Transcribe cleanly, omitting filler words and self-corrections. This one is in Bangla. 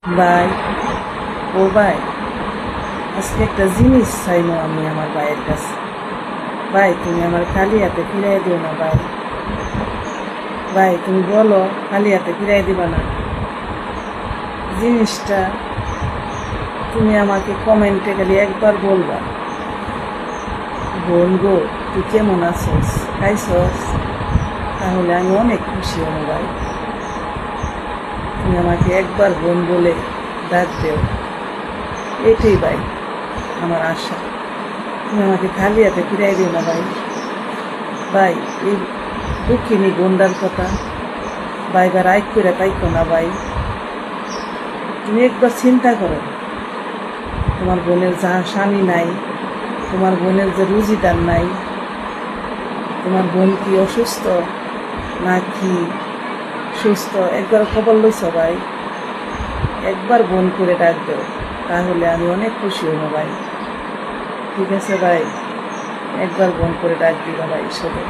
ভাই, ও ভাই, আজকে একটা জিনিস চাইবো আমি আমার ভাইয়ের কাছে। ভাই, তুমি আমার খালি হাতে ফিরাই দিও না ভাই। ভাই, তুমি বলো খালি হাতে ফিরাই দিবা না। জিনিসটা তুমি আমাকে কমেন্টে খালি একবার বলবা, বোন গো, তুই কেমন আছিস, খাইছস? তাহলে আমি অনেক খুশি হব ভাই। তুমি আমাকে একবার বোন বলে ডাক দেও, এটাই ভাই আমার আশা। তুমি আমাকে খালি হাতে ফিরাই দিও না ভাই। ভাই, এই দুঃখিনী বোনটার কথা ভাইবার আইক করে তাইকো না ভাই। তুমি একবার চিন্তা করো, তোমার বোনের যা স্বামী নাই, তোমার বোনের যে রুজিদার নাই, তোমার বোন কি অসুস্থ নাকি সুস্থ, একবার খবর লইছ ভাই? একবার বোন করে ডাক দেও, তাহলে আমি অনেক খুশি হব ভাই। ঠিক আছে ভাই, একবার বোন করে ডাক দিবা ভাই শুধু।